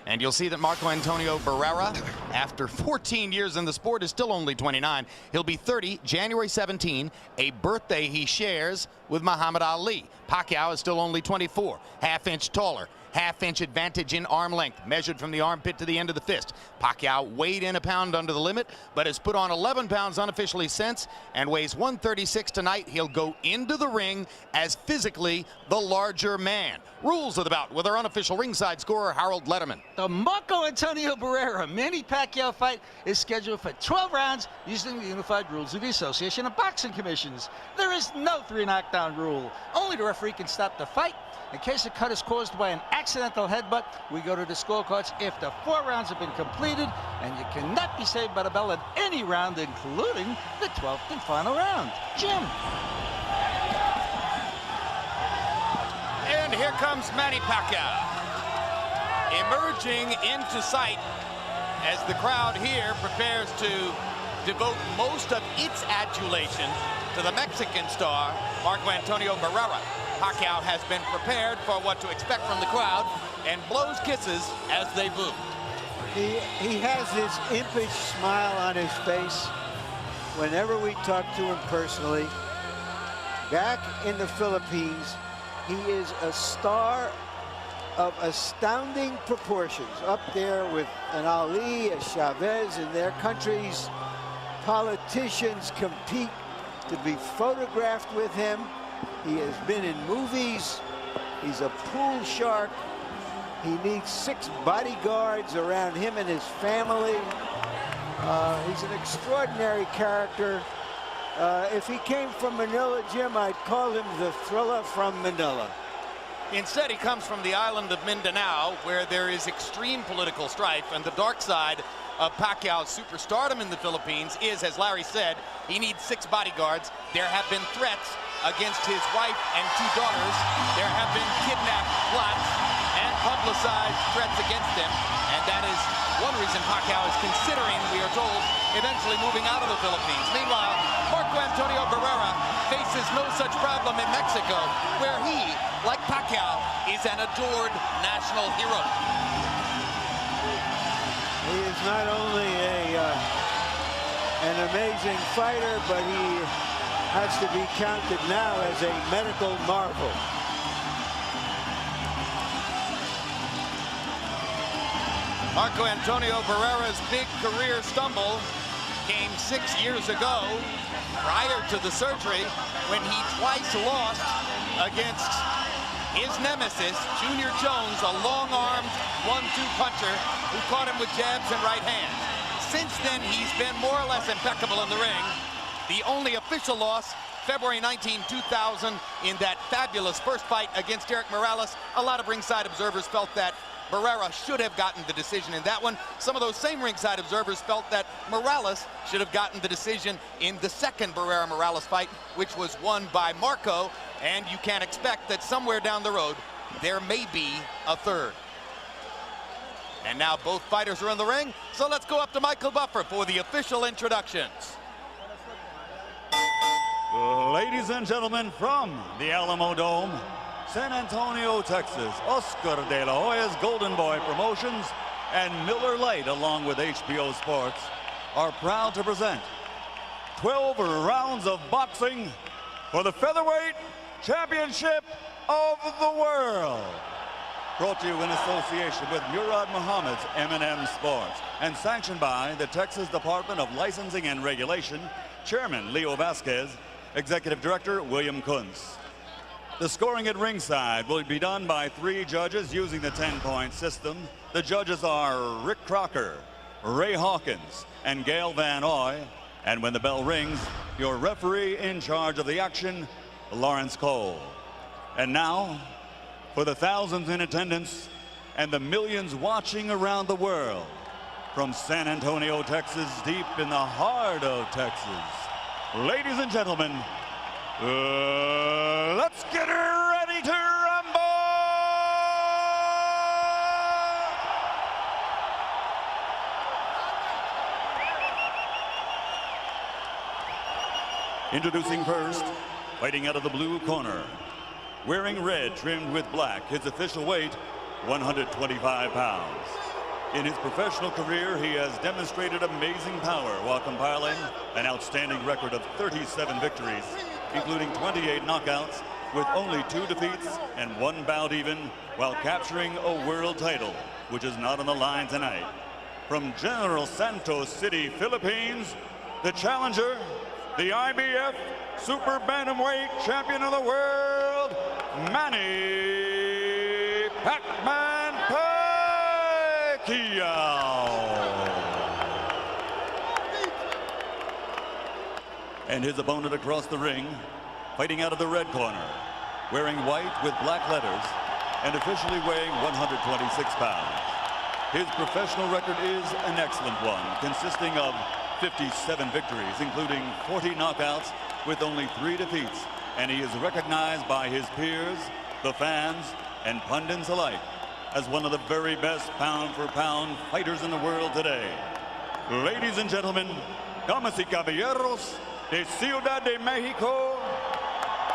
And you'll see that Marco Antonio Barrera, after 14 years in the sport, is still only 29. He'll be 30 January 17, a birthday he shares with Muhammad Ali. Pacquiao is still only 24, half-inch taller. Half-inch advantage in arm length, measured from the armpit to the end of the fist. Pacquiao weighed in a pound under the limit, but has put on 11 pounds unofficially since and weighs 136 tonight. He'll go into the ring as physically the larger man. Rules of the bout with our unofficial ringside scorer, Harold Letterman. The Marco Antonio Barrera Manny Pacquiao fight is scheduled for 12 rounds using the unified rules of the Association of Boxing Commissions. There is no 3 knockdown rule. Only the referee can stop the fight. In case a cut is caused by an accidental headbutt, we go to the scorecards after 4 rounds have been completed, and you cannot be saved by the bell at any round, including the 12th and final round. Jim. And here comes Manny Pacquiao, emerging into sight as the crowd here prepares to devote most of its adulation to the Mexican star, Marco Antonio Barrera. Pacquiao has been prepared for what to expect from the crowd and blows kisses as they boo. He has this impish smile on his face whenever we talk to him personally. Back in the Philippines, he is a star of astounding proportions, up there with an Ali, a Chavez. In their countries, politicians compete to be photographed with him. He has been in movies. He's a pool shark. He needs 6 bodyguards around him and his family. He's an extraordinary character. If he came from Manila, Jim, I'd call him the Thriller from Manila. Instead, he comes from the island of Mindanao, where there is extreme political strife, and the dark side of Pacquiao's superstardom in the Philippines is, as Larry said, he needs 6 bodyguards. There have been threats against his wife and 2 daughters. There have been kidnap plots and publicized threats against him, and that is one reason Pacquiao is considering, we are told, eventually moving out of the Philippines. Meanwhile, Marco Antonio Barrera faces no such problem in Mexico, where he, like Pacquiao, is an adored national hero. He is not only an amazing fighter, but he has to be counted now as a medical marvel. Marco Antonio Barrera's big career stumble came 6 years ago, prior to the surgery, when he twice lost against his nemesis, Junior Jones, a long-armed 1-2 puncher who caught him with jabs and right hands. Since then, he's been more or less impeccable in the ring. The only official loss, February 19, 2000, in that fabulous first fight against Eric Morales. A lot of ringside observers felt that Barrera should have gotten the decision in that one. Some of those same ringside observers felt that Morales should have gotten the decision in the second Barrera-Morales fight, which was won by Marco, and you can expect that somewhere down the road, there may be a third. And now both fighters are in the ring, so let's go up to Michael Buffer for the official introductions. Ladies and gentlemen, from the Alamodome, San Antonio, Texas, Oscar de la Hoya's Golden Boy Promotions and Miller Lite, along with HBO Sports, are proud to present 12 rounds of boxing for the Featherweight Championship of the World. Brought to you in association with Murad Muhammad's M&M Sports and sanctioned by the Texas Department of Licensing and Regulation, Chairman Leo Vasquez, Executive Director William Kuntz. The scoring at ringside will be done by 3 judges using the 10-point system. The judges are Rick Crocker, Ray Hawkins, and Gail Van Oy. And when the bell rings, your referee in charge of the action, Lawrence Cole. And now, for the thousands in attendance and the millions watching around the world, from San Antonio, Texas, deep in the heart of Texas, ladies and gentlemen, let's get ready to rumble! Introducing first, fighting out of the blue corner, wearing red trimmed with black, his official weight 125 pounds. In his professional career, he has demonstrated amazing power while compiling an outstanding record of 37 victories, including 28 knockouts, with only 2 defeats and 1 bout even, while capturing a world title, which is not on the line tonight. From General Santos City, Philippines, the challenger, the IBF Super Bantamweight Champion of the World, Manny Pac-Man Pacquiao. And his opponent across the ring, fighting out of the red corner, wearing white with black letters and officially weighing 126 pounds. His professional record is an excellent one, consisting of 57 victories, including 40 knockouts with only 3 defeats, and he is recognized by his peers, the fans, and pundits alike as one of the very best pound-for-pound fighters in the world today. Ladies and gentlemen, damas y caballeros, de Ciudad de Mexico,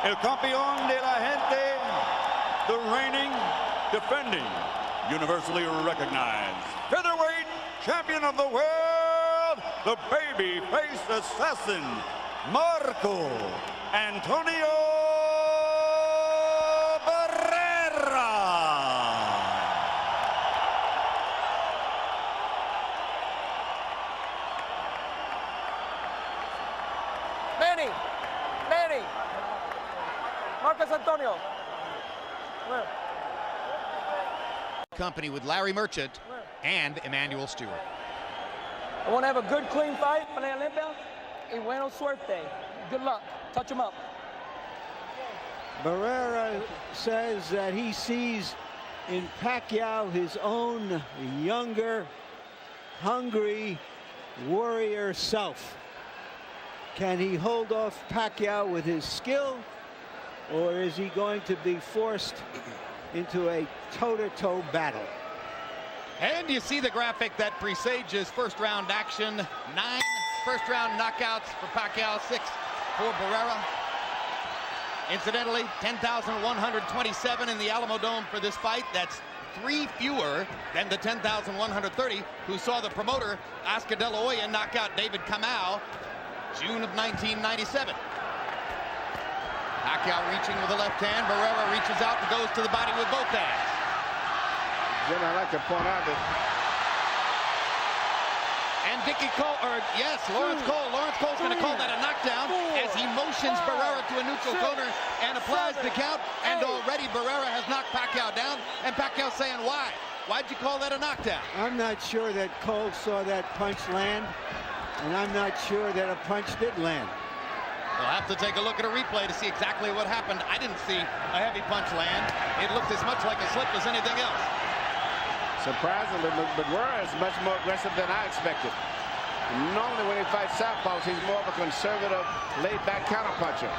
el campeón de la gente, the reigning, defending, universally recognized featherweight champion of the world, the baby-faced assassin, Marco Antonio Barrera. Manny, Marcos Antonio. Company with Larry Merchant and Emmanuel Stewart. I want to have a good, clean fight. Pelea limpia y buena suerte. Good luck. Touch him up. Barrera says that he sees in Pacquiao his own younger, hungry warrior self. Can he hold off Pacquiao with his skill, or is he going to be forced into a toe-to-toe battle? And you see the graphic that presages first round action. 9 first round knockouts for Pacquiao, 6 for Barrera. Incidentally, 10,127 in the Alamodome for this fight. That's 3 fewer than the 10,130 who saw the promoter Oscar De La Hoya knock out David Kamau June of 1997. Pacquiao reaching with the left hand. Barrera reaches out and goes to the body with both hands. Jim, I'd like to point out that... And Lawrence Cole. Lawrence Cole's going to call that a knockdown as he motions Barrera to a neutral corner and applies the count. And already Barrera has knocked Pacquiao down. And Pacquiao saying, why? Why'd you call that a knockdown? I'm not sure that Cole saw that punch land, and I'm not sure that a punch did land. We'll have to take a look at a replay to see exactly what happened. I didn't see a heavy punch land. It looked as much like a slip as anything else. Surprisingly, Barrera is much more aggressive than I expected. Normally when he fights southpaws, he's more of a conservative, laid-back counterpuncher.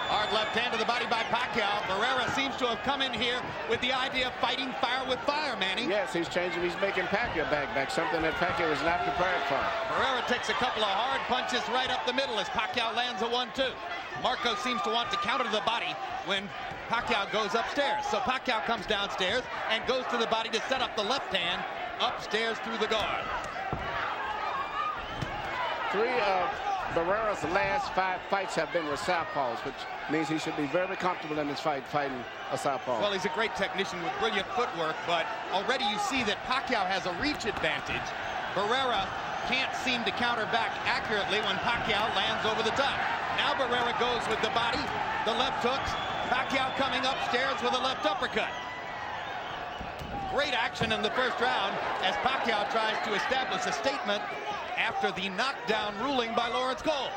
Hard left hand to the body by Pacquiao. Barrera seems to have come in here with the idea of fighting fire with fire, Manny. Yes, he's changing. He's making Pacquiao back, something that Pacquiao was not prepared for. Barrera takes a couple of hard punches right up the middle as Pacquiao lands a 1-2. Marco seems to want to counter the body when Pacquiao goes upstairs. So Pacquiao comes downstairs and goes to the body to set up the left hand upstairs through the guard. 3 of Barrera's last 5 fights have been with southpaws, which means he should be very comfortable in this fight fighting a southpaw. Well, he's a great technician with brilliant footwork, but already you see that Pacquiao has a reach advantage. Barrera can't seem to counter back accurately when Pacquiao lands over the top. Now Barrera goes with the body, the left hooks. Pacquiao coming upstairs with a left uppercut. Great action in the first round as Pacquiao tries to establish a statement after the knockdown ruling by Lawrence Cole.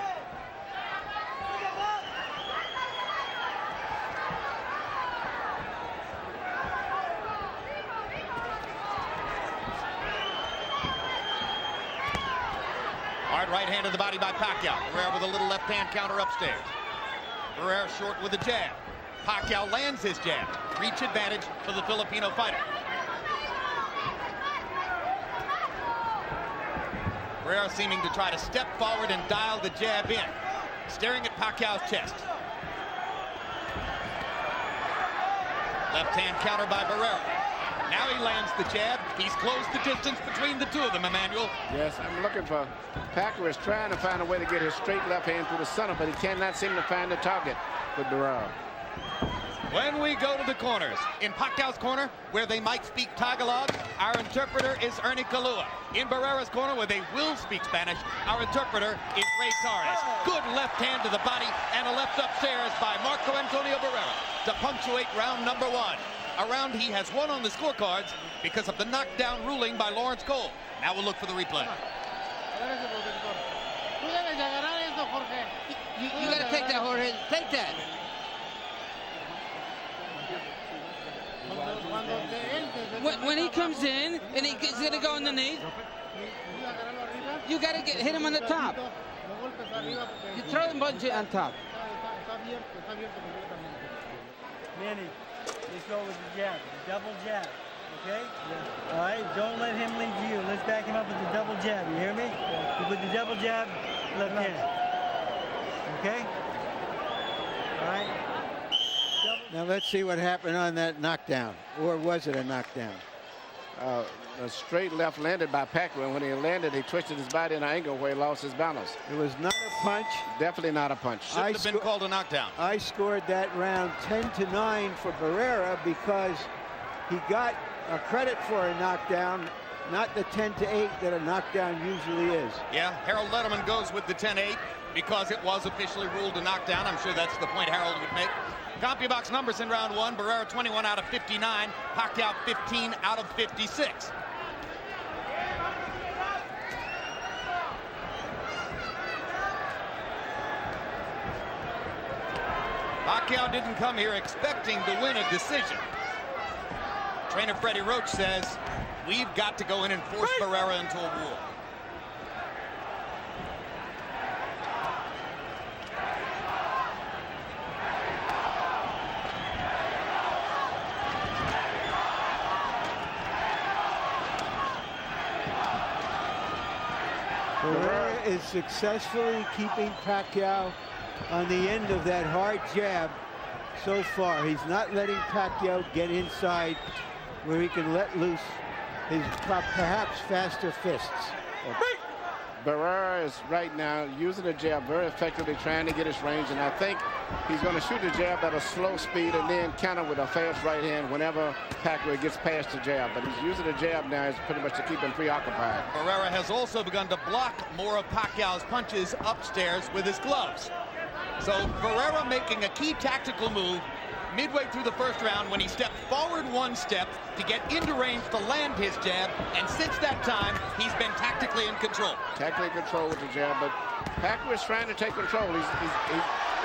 Hard right hand to the body by Pacquiao. Barrera with a little left hand counter upstairs. Barrera short with a jab. Pacquiao lands his jab. Reach advantage for the Filipino fighter. Barrera seeming to try to step forward and dial the jab in. Staring at Pacquiao's chest. Left hand counter by Barrera. Now he lands the jab. He's closed the distance between the two of them, Emmanuel. Yes, I'm looking for Pacquiao is trying to find a way to get his straight left hand through the center, but he cannot seem to find the target with Barrera. When we go to the corners, in Pacquiao's corner, where they might speak Tagalog, our interpreter is Ernie Kalua. In Barrera's corner, where they will speak Spanish, our interpreter is Ray Torres. Good left hand to the body and a left upstairs by Marco Antonio Barrera to punctuate round number 1. A round he has won on the scorecards because of the knockdown ruling by Lawrence Cole. Now we'll look for the replay. You got to take that, Jorge. Take that. When he comes in and he's going to go underneath, you got to hit him on the top. You throw him on top. Manny, let's go with the jab, double jab, okay? Yeah. All right, don't let him lead you. Let's back him up with the double jab, you hear me? You put the double jab, left hand, okay? All right? Now let's see what happened on that knockdown, or was it a knockdown? A straight left landed by Pacquiao, and when he landed, he twisted his body in an angle where he lost his balance. It was not a punch. Definitely not a punch. Shouldn't have been called a knockdown. I scored that round 10-9 for Barrera because he got a credit for a knockdown, not the 10-8 that a knockdown usually is. Yeah, Harold Letterman goes with the 10-8 because it was officially ruled a knockdown. I'm sure that's the point Harold would make. CompuBox numbers in round 1, Barrera 21 out of 59, Pacquiao 15 out of 56. Pacquiao didn't come here expecting to win a decision. Trainer Freddie Roach says, we've got to go in and force Barrera into a war. Barrera is successfully keeping Pacquiao on the end of that hard jab so far. He's not letting Pacquiao get inside where he can let loose his perhaps faster fists. Barrera is right now using the jab very effectively, trying to get his range, and I think he's going to shoot the jab at a slow speed and then counter with a fast right hand whenever Pacquiao gets past the jab. But he's using the jab now as pretty much to keep him preoccupied. Barrera has also begun to block more of Pacquiao's punches upstairs with his gloves. So Barrera making a key tactical move midway through the first round when he stepped forward one step to get into range to land his jab, and since that time he's been tactically in control. Tactically in control with the jab, but Pacquiao is trying to take control. Is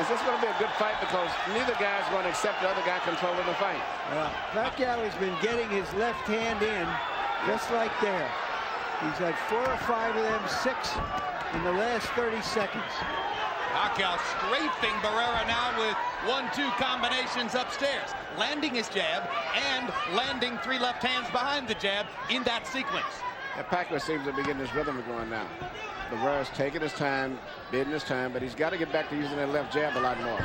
this going to be a good fight? Because neither guy is going to accept the other guy controlling the fight. Pacquiao has been getting his left hand in just like there. He's had 4 or 5 of them, 6 in the last 30 seconds. Pacquiao strafing Barrera now with 1-2 combinations upstairs, landing his jab and landing 3 left hands behind the jab in that sequence. And Pacquiao seems to be getting his rhythm going now. Barrera's taking his time, bidding his time, but he's got to get back to using that left jab a lot more.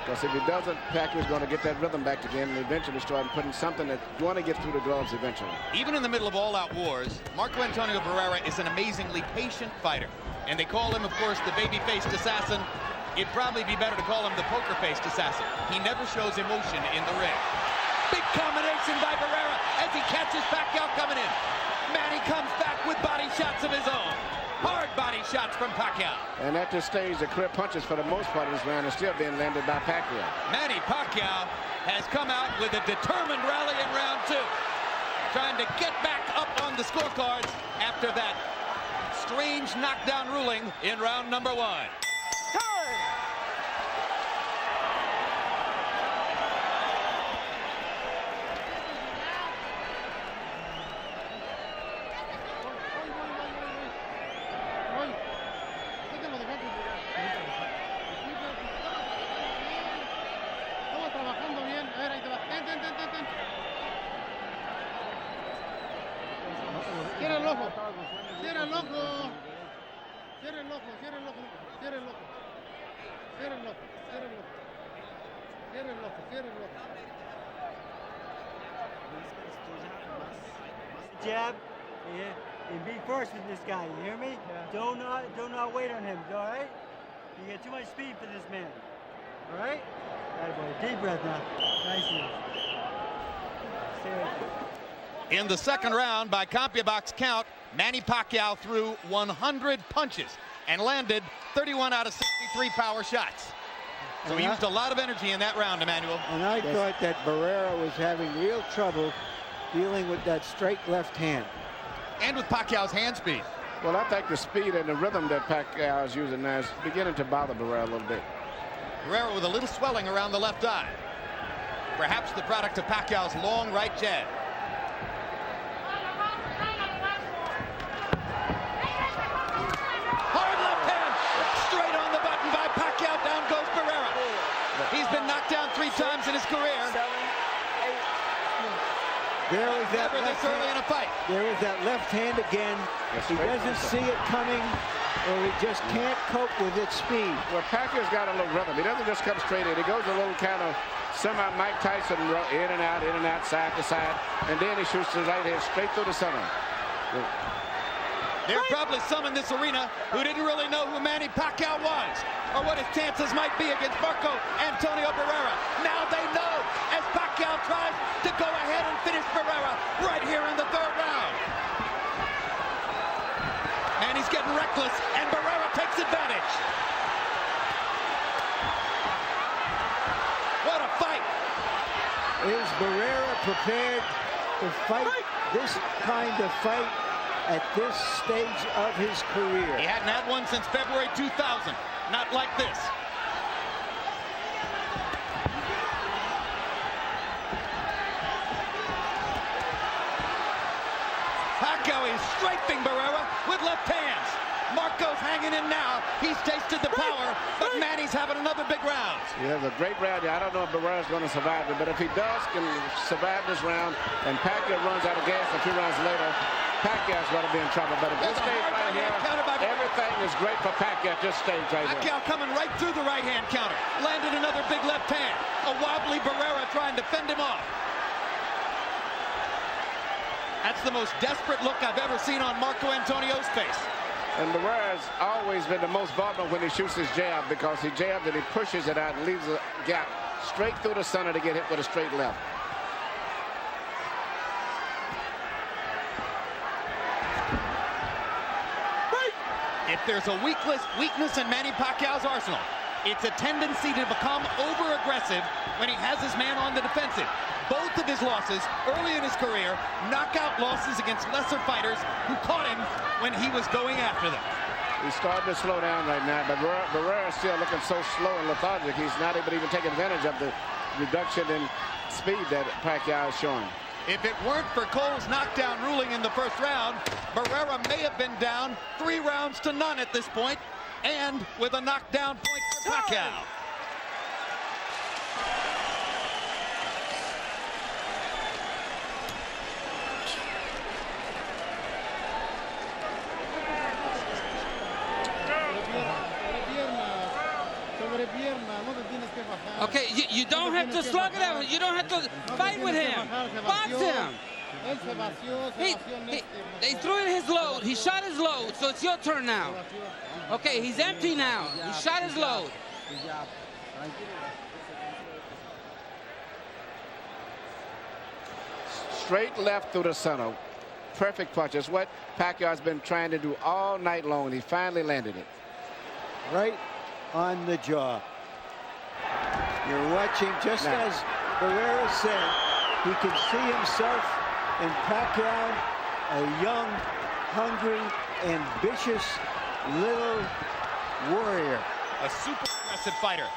Because if he doesn't, Pacquiao's going to get that rhythm back again and eventually start putting something that's going to get through the gloves eventually. Even in the middle of all-out wars, Marco Antonio Barrera is an amazingly patient fighter. And they call him, of course, the baby-faced assassin. It'd probably be better to call him the poker-faced assassin. He never shows emotion in the ring. Big combination by Barrera as he catches Pacquiao coming in. Manny comes back with body shots of his own. Hard body shots from Pacquiao. And at this stage, the clear punches for the most part of this round are still being landed by Pacquiao. Manny Pacquiao has come out with a determined rally in round 2, trying to get back up on the scorecards after that strange knockdown ruling in round number 1. Cierra el ojo. Cierra el ojo. Cierra el ojo. Cierra el ojo. Cierra el ojo. Cierra el ojo. Cierra el ojo. Cierra el ojo. Cierra el ojo. jab. And be first with this guy. You hear me? Yeah. Do not wait on him. All right? You get too much speed for this man. All right? Atta boy. Deep breath now. Nice one. Stay right there. In the second round, by CompuBox count, Manny Pacquiao threw 100 punches and landed 31 out of 63 power shots. So he used a lot of energy in that round, Emmanuel. And I thought that Barrera was having real trouble dealing with that straight left hand. And with Pacquiao's hand speed. Well, I think the speed and the rhythm that Pacquiao is using now is beginning to bother Barrera a little bit. Barrera with a little swelling around the left eye. Perhaps the product of Pacquiao's long right jab. Hard left hand. Straight on the button by Pacquiao. Down goes Barrera. He's been knocked down 3 times in his career. There was that Never this early in a fight. There was that left hand again. He doesn't see it coming, or he just can't cope with its speed. Well, Pacquiao's got a little rhythm. He doesn't just come straight in. He goes a little kind of semi-Mike Tyson, in and out, side to side, and then he shoots the right hand straight through the center. There are probably some in this arena who didn't really know who Manny Pacquiao was or what his chances might be against Marco Antonio Barrera. Now they know as Pacquiao tries to go ahead and finish Barrera right here in the third round. Manny's getting reckless and Barrera takes advantage. What a fight. Is Barrera prepared to fight this kind of fight at this stage of his career? He hadn't had one since February 2000. Not like this. Pacquiao is strafing Barrera with left hands. Marco's hanging in now. He's tasted the power, but Manny's having another big round. He has a great round. I don't know if Barrera's going to survive it, but if he does, can survive this round, and Pacquiao runs out of gas a few rounds later, Pacquiao's going to be in trouble. But at this stage right here, everything is great for Pacquiao at this stage right here. Pacquiao coming right through the right hand counter. Landed another big left hand. A wobbly Barrera trying to fend him off. That's the most desperate look I've ever seen on Marco Antonio's face. And Barrera's always been the most vulnerable when he shoots his jab, because he jabs and he pushes it out and leaves a gap straight through the center to get hit with a straight left. If there's a weakness in Manny Pacquiao's arsenal, it's a tendency to become over-aggressive when he has his man on the defensive. Both of his losses early in his career, knockout losses against lesser fighters who caught him when he was going after them. He's starting to slow down right now, but Barrera's still looking so slow and lethargic. He's not able to even take advantage of the reduction in speed that Pacquiao is showing. If it weren't for Cole's knockdown ruling in the first round, Barrera may have been down 3 rounds to none at this point, and with a knockdown point for Pacquiao. Okay, you don't have to slug it out. You don't have to fight with him. Box him. They threw in his load. He shot his load, so it's your turn now. Okay, he's empty now. He shot his load. Straight left through the center. Perfect punch. It's what Pacquiao's been trying to do all night long, and he finally landed it. Right on the jaw. You're watching, just as Barrera said, he can see himself in Pacquiao, a young, hungry, ambitious little warrior. A super aggressive fighter.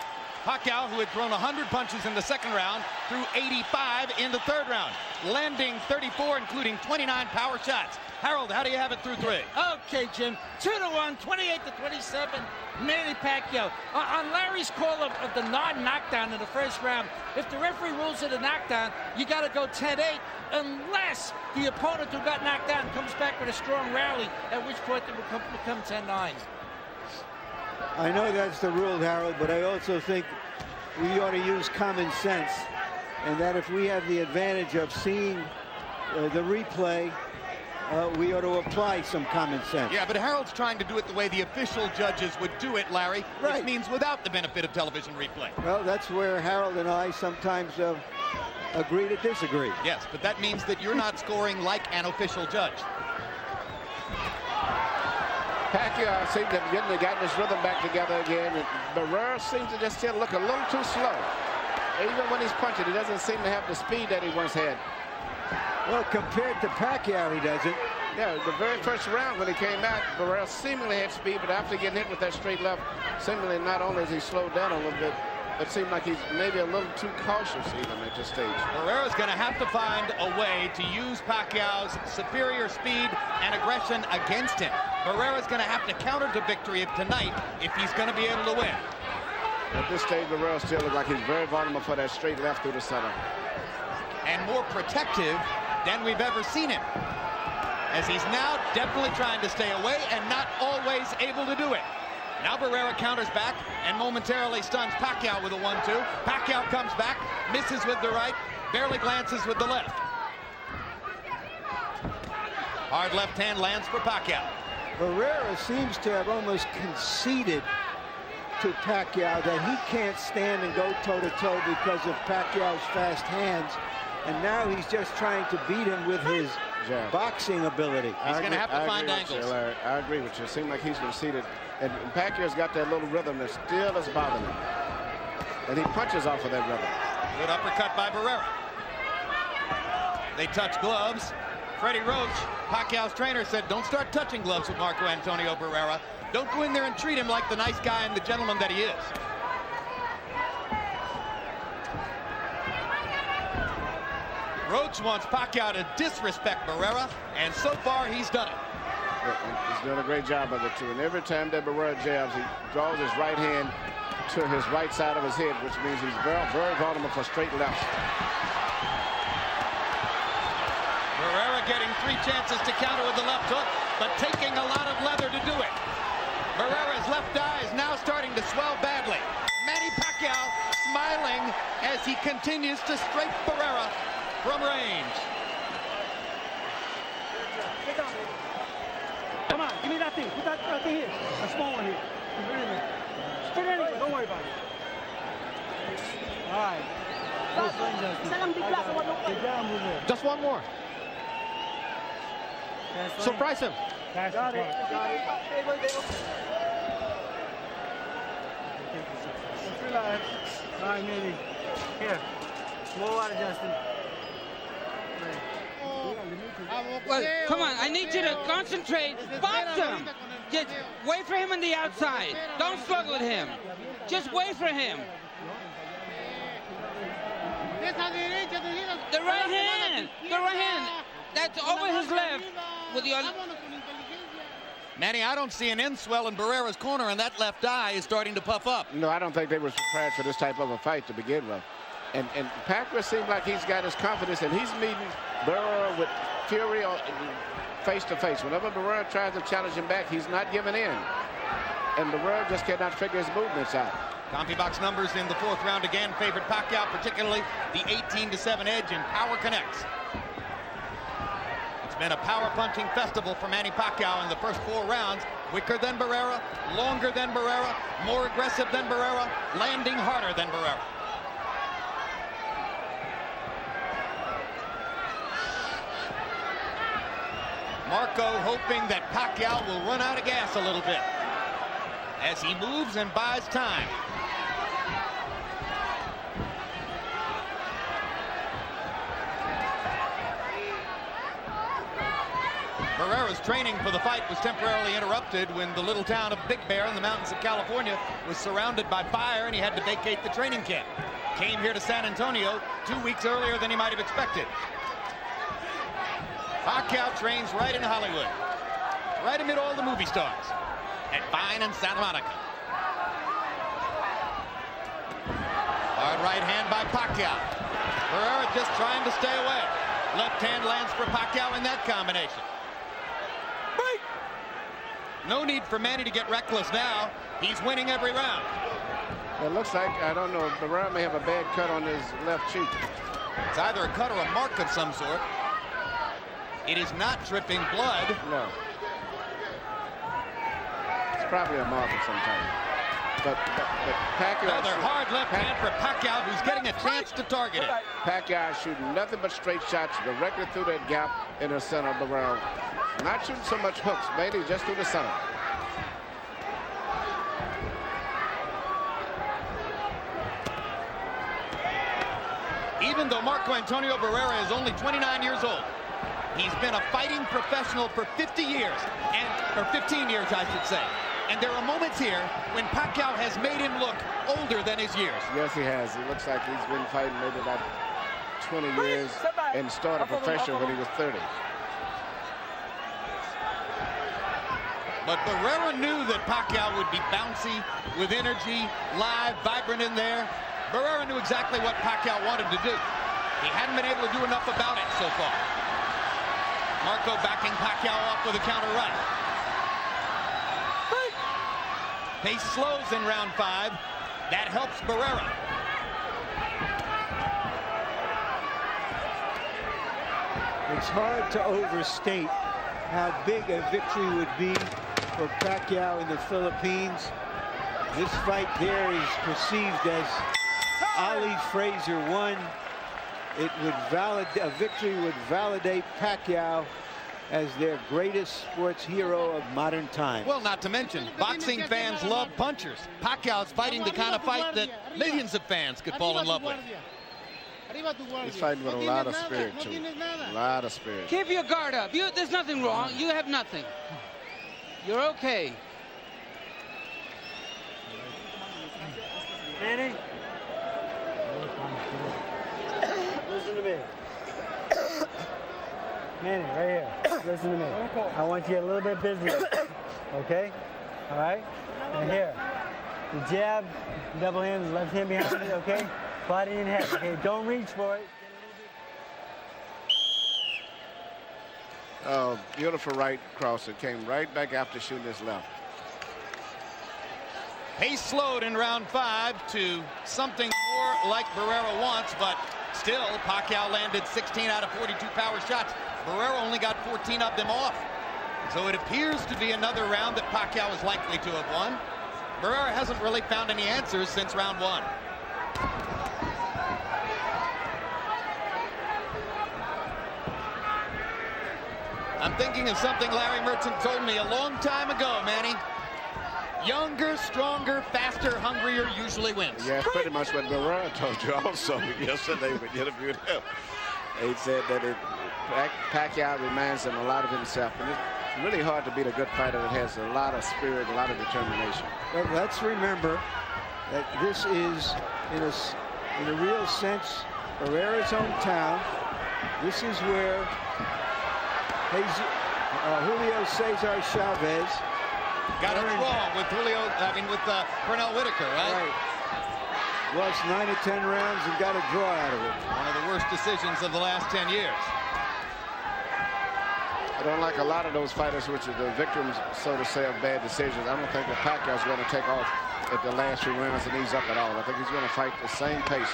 Pacquiao, who had thrown 100 punches in the second round, threw 85 in the third round, landing 34, including 29 power shots. Harold, how do you have it through 3? Okay, Jim. 2-1, 28-27, Manny Pacquiao. On Larry's call of the non-knockdown in the first round, if the referee rules it a knockdown, you got to go 10-8, unless the opponent who got knocked down comes back with a strong rally, at which point it will become 10-9. I know that's the rule, Harold, but I also think we ought to use common sense, and that if we have the advantage of seeing the replay we ought to apply some common sense. Yeah, but Harold's trying to do it the way the official judges would do it, Larry, Right. which means without the benefit of television replay. Well, that's where Harold and I sometimes agree to disagree. Yes, but that means that you're not scoring like an official judge. Pacquiao seems to have gotten his rhythm back together again. And Barrera seems to just still look a little too slow. Even when he's punching, he doesn't seem to have the speed that he once had. Well, compared to Pacquiao, he doesn't. Yeah, the very first round when he came out, Barrera seemingly had speed, but after getting hit with that straight left, seemingly not only has he slowed down a little bit, but seemed like he's maybe a little too cautious even at this stage. Barrera's going to have to find a way to use Pacquiao's superior speed and aggression against him. Barrera's going to have to counter to victory tonight if he's going to be able to win. At this stage, Barrera still looks like he's very vulnerable for that straight left through the center. And more protective than we've ever seen him, as he's now definitely trying to stay away and not always able to do it. Now Barrera counters back and momentarily stuns Pacquiao with a 1-2. Pacquiao comes back, misses with the right, barely glances with the left. Hard left hand lands for Pacquiao. Barrera seems to have almost conceded to Pacquiao that he can't stand and go toe-to-toe because of Pacquiao's fast hands. And now he's just trying to beat him with his boxing ability. He's going to have to find angles. I agree with you. It seems like he's conceded. And Pacquiao's got that little rhythm that still is bothering him. And he punches off of that rhythm. Good uppercut by Barrera. They touch gloves. Freddie Roach, Pacquiao's trainer, said, don't start touching gloves with Marco Antonio Barrera. Don't go in there and treat him like the nice guy and the gentleman that he is. Roach wants Pacquiao to disrespect Barrera, and so far he's done it. He's doing a great job of it, too. And every time that Barrera jabs, he draws his right hand to his right side of his head, which means he's very, very vulnerable for straight left. Barrera getting 3 chances to counter with the left hook, but taking a lot of leather to do it. Barrera's left eye is now starting to swell badly. Manny Pacquiao smiling as he continues to strafe Barrera from range. Come on, give me that thing. Put that thing here. A small one here. Spin it. Don't worry about it. All right. Get down with it. Just one more. Surprise him. Got it. Relax. All right, Manny. Here. More water, Justin. Well, come on, I need you to concentrate. Box him. Just wait for him on the outside. Don't struggle with him. Just wait for him. The right hand. The right hand. That's over his left. With the other. Manny, I don't see an end swell in Barrera's corner, and that left eye is starting to puff up. No, I don't think they were prepared for this type of a fight to begin with. And Pacquiao seems like he's got his confidence, and he's meeting Barrera with fury face to face. Whenever Barrera tries to challenge him back, he's not giving in. And Barrera just cannot figure his movements out. CompuBox numbers in the 4th round again favored Pacquiao, particularly the 18-7 edge in power connects. It's been a power punching festival for Manny Pacquiao in the first 4 rounds. Quicker than Barrera, longer than Barrera, more aggressive than Barrera, landing harder than Barrera. Marco hoping that Pacquiao will run out of gas a little bit as he moves and buys time. Barrera's training for the fight was temporarily interrupted when the little town of Big Bear in the mountains of California was surrounded by fire and he had to vacate the training camp. Came here to San Antonio 2 weeks earlier than he might have expected. Pacquiao trains right in Hollywood, right amid all the movie stars at Vine and Santa Monica. Hard right hand by Pacquiao. Barrera just trying to stay away. Left hand lands for Pacquiao in that combination. Break! No need for Manny to get reckless now. He's winning every round. It looks like, I don't know, Barrera may have a bad cut on his left cheek. It's either a cut or a mark of some sort. It is not dripping blood. No. It's probably a mark of some type. But Pacquiao... Another hard left hand for Pacquiao, who's getting a chance to target it. Pacquiao shooting nothing but straight shots directly through that gap in the center of Barrera. Not shooting so much hooks, mainly just through the center. Even though Marco Antonio Barrera is only 29 years old, he's been a fighting professional for 50 years, or 15 years, I should say. And there are moments here when Pacquiao has made him look older than his years. Yes, he has. It looks like he's been fighting maybe about 20 years and started professional when he was 30. But Barrera knew that Pacquiao would be bouncy, with energy, live, vibrant in there. Barrera knew exactly what Pacquiao wanted to do. He hadn't been able to do enough about it so far. Marco backing Pacquiao off with a counter right. Pace slows in round 5. That helps Barrera. It's hard to overstate how big a victory would be for Pacquiao in the Philippines. This fight there is perceived as Ali Frazier won. It would a victory would validate Pacquiao as their greatest sports hero of modern times. Well, not to mention, boxing fans love punchers. Pacquiao's fighting the kind of fight that millions of fans could fall in love with. He's fighting with a lot of spirit, too. A lot of spirit. Keep your guard up. There's nothing wrong. You have nothing. You're okay. Manny? Listen to me. Manny, right here. Listen to me. I want you to get a little bit busier. Okay? All right? And here. The jab, double hand, left hand behind it, okay? Body and head. Okay, don't reach for it. Oh, beautiful right cross. It came right back after shooting his left. Pace slowed in round 5 to something more like Barrera wants, but still, Pacquiao landed 16 out of 42 power shots. Barrera only got 14 of them off. So it appears to be another round that Pacquiao is likely to have won. Barrera hasn't really found any answers since round 1. I'm thinking of something Larry Merchant told me a long time ago, Manny. Younger, stronger, faster, hungrier usually wins. Yeah, pretty much what Barrera told you also yesterday when you interviewed him. He said that Pacquiao reminds him a lot of himself. And it's really hard to beat a good fighter that has a lot of spirit, a lot of determination. But let's remember that this is, in a real sense, Barrera's hometown. This is where Julio Cesar Chavez got it wrong with Pernell Whitaker, right? Lost 9 of 10 rounds and got a draw out of it. One of the worst decisions of the last 10 years. But unlike a lot of those fighters, which are the victims, so to say, of bad decisions, I don't think that Pacquiao's going to take off at the last few rounds and ease up at all. I think he's going to fight the same pace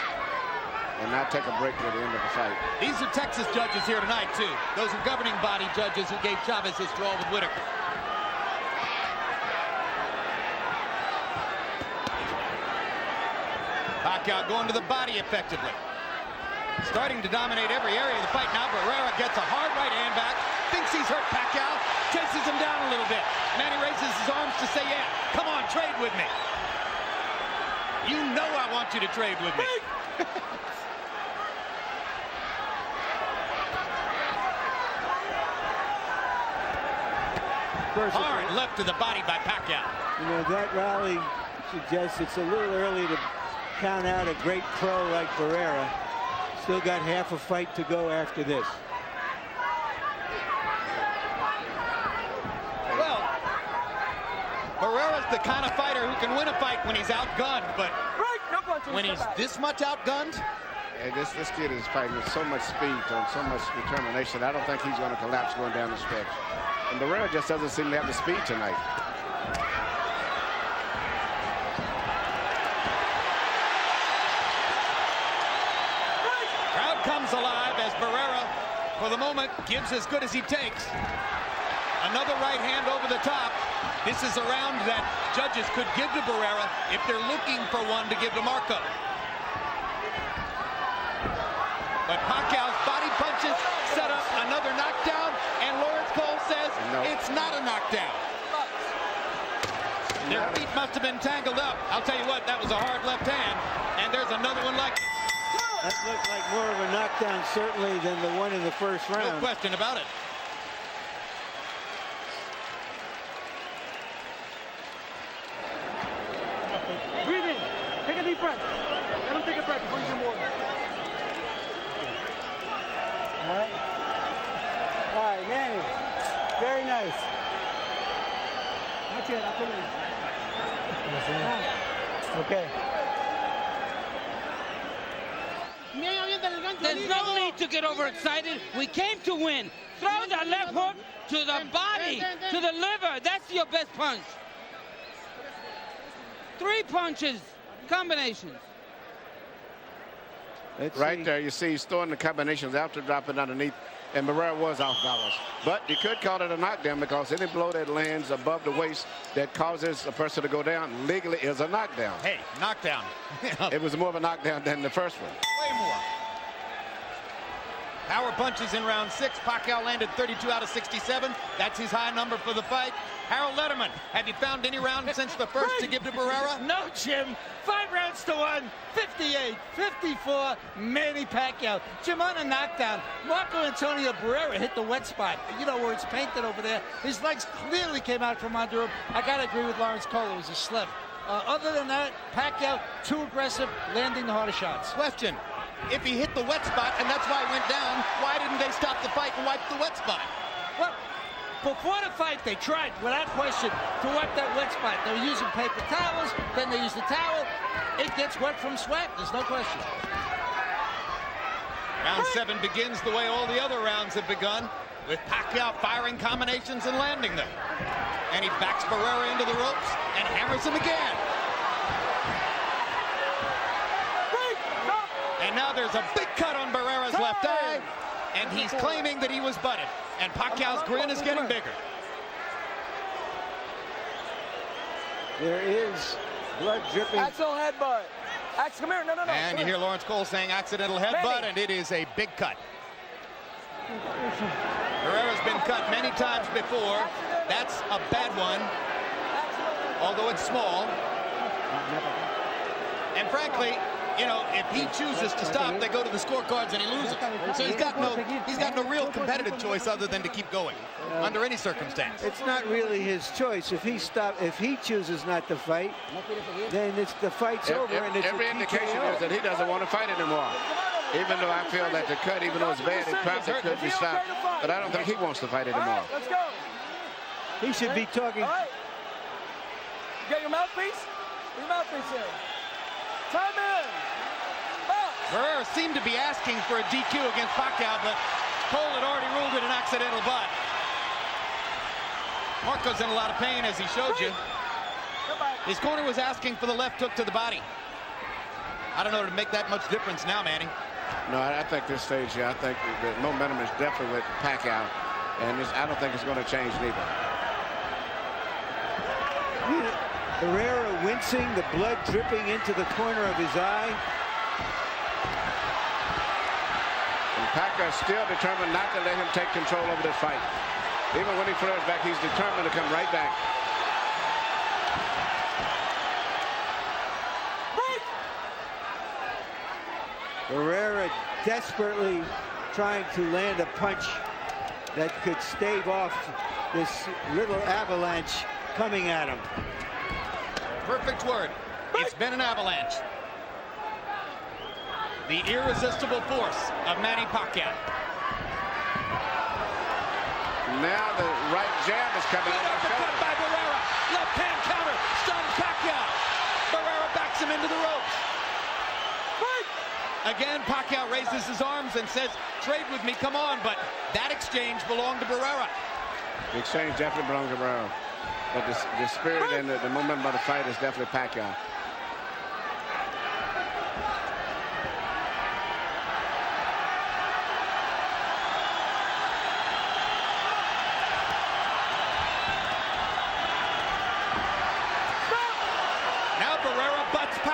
and not take a break at the end of the fight. These are Texas judges here tonight, too. Those are governing body judges who gave Chavez his draw with Whitaker. Pacquiao going to the body effectively. Starting to dominate every area of the fight now. Barrera gets a hard right hand back. Thinks he's hurt Pacquiao. Chases him down a little bit. Manny raises his arms to say, yeah, come on, trade with me. You know I want you to trade with me. Hard left to the body by Pacquiao. You know, that rally suggests it's a little early to count out a great pro like Barrera. Still got half a fight to go after this. Well, Barrera's the kind of fighter who can win a fight when he's outgunned, but when he's this much outgunned, and this kid is fighting with so much speed and so much determination. I don't think he's going to collapse going down the stretch. And Barrera just doesn't seem to have the speed tonight. crowd comes alive as Barrera For the moment, Gibbs as good as he takes. Another right hand over the top. This is a round that judges could give to Barrera if they're looking for one to give to Marco. But Pacquiao's body punches set up another knockdown, and Lawrence Cole says it's not a knockdown. Their feet must have been tangled up. I'll tell you what, that was a hard left hand, and there's another one like it. That looked like more of a knockdown, certainly, than the one in the first round. No question about it. Breathe in. Take a deep breath. Let him take a breath before you do more. All right. All right, Manny. Very nice. Not yet. I'll put it in. Okay. There's no need to get overexcited. We came to win. Throw that left hook to the body, to the liver. That's your best punch. 3 punches, combinations. Right there, you see he's throwing the combinations after dropping underneath, and Barrera was off balance. But you could call it a knockdown because any blow that lands above the waist that causes a person to go down legally is a knockdown. Hey, knockdown. It was more of a knockdown than the first one. Way more. Power punches in round 6. Pacquiao landed 32 out of 67. That's his high number for the fight. Harold Letterman, have you found any round since the first to give to Barrera? No, Jim. 5 rounds to 1. 58, 54, Manny Pacquiao. Jim, on a knockdown, Marco Antonio Barrera hit the wet spot. You know where it's painted over there. His legs clearly came out from under him. I got to agree with Lawrence Cole. It was a slip. Other than that, Pacquiao, too aggressive, landing the harder shots. Question. If he hit the wet spot, and that's why he went down, why didn't they stop the fight and wipe the wet spot? Well, before the fight, they tried, without question, to wipe that wet spot. They were using paper towels, then they used the towel. It gets wet from sweat, there's no question. Round 7 begins the way all the other rounds have begun, with Pacquiao firing combinations and landing them. And he backs Barrera into the ropes and hammers him again. And now there's a big cut on Barrera's left eye, and he's claiming that he was butted. And Pacquiao's grin is getting bigger. There is blood dripping. Accidental headbutt. Come here. No. And you hear Lawrence Cole saying accidental headbutt, and it is a big cut. Barrera's been cut many times before. That's a bad one, although it's small. And frankly, you know, if he chooses to stop, they go to the scorecards and he loses. So he's got no real competitive choice other than to keep going under any circumstance. It's not really his choice. If he chooses not to fight, then the fight's over. And it's every indication is that he doesn't want to fight anymore. Even though I feel that the cut, even though it's bad, it probably could be stopped. But I don't think he wants to fight anymore. Let's go. He should be talking. All right. You got your mouthpiece? Your mouthpiece here. Time in. Barrera seemed to be asking for a DQ against Pacquiao, but Cole had already ruled it an accidental butt. Marco's in a lot of pain, as he showed you. His corner was asking for the left hook to the body. I don't know to make that much difference now, Manny. No, I think this stage here, I think the momentum is definitely with Pacquiao, and I don't think it's going to change neither. Barrera wincing, the blood dripping into the corner of his eye. And Pacquiao still determined not to let him take control over this fight. Even when he flares back, he's determined to come right back. Barrera desperately trying to land a punch that could stave off this little avalanche coming at him. Perfect word. It's been an avalanche. The irresistible force of Manny Pacquiao. Now the right jab is coming out. Uppercut by Barrera. Left hand counter. Stuns Pacquiao. Barrera backs him into the ropes. Again, Pacquiao raises his arms and says, trade with me, come on. But that exchange belonged to Barrera. The exchange definitely belongs to Barrera. But the spirit and the momentum of the fight is definitely Pacquiao.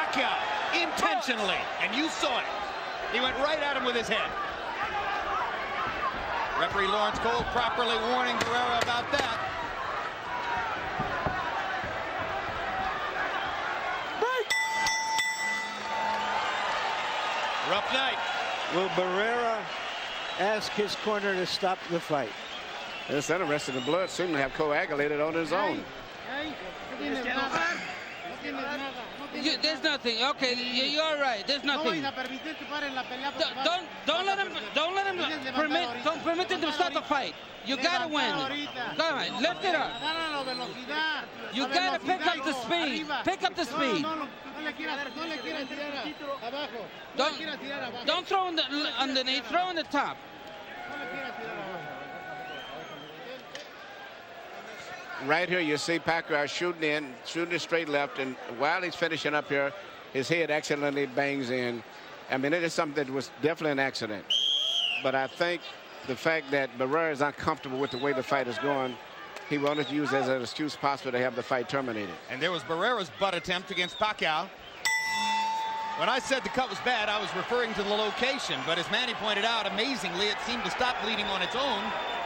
Pacquiao intentionally, and you saw it. He went right at him with his head. Referee Lawrence Cole properly warning Barrera about that. Rough night. Will Barrera ask his corner to stop the fight? It's interesting. The blood seemed to have coagulated on his own. There's nothing. Okay, you're right. There's nothing. Don't permit him to start the fight. You gotta win. Come on, lift it up. You gotta pick up the speed. Pick up the speed. Don't throw on the underneath. Throw on the top. Right here, you see Pacquiao shooting it straight left, and while he's finishing up here, his head accidentally bangs in. I mean, it is something that was definitely an accident. But I think the fact that Barrera is uncomfortable with the way the fight is going, he wanted to use as an excuse possible to have the fight terminated. And there was Barrera's butt attempt against Pacquiao. When I said the cut was bad, I was referring to the location. But as Manny pointed out, amazingly, it seemed to stop bleeding on its own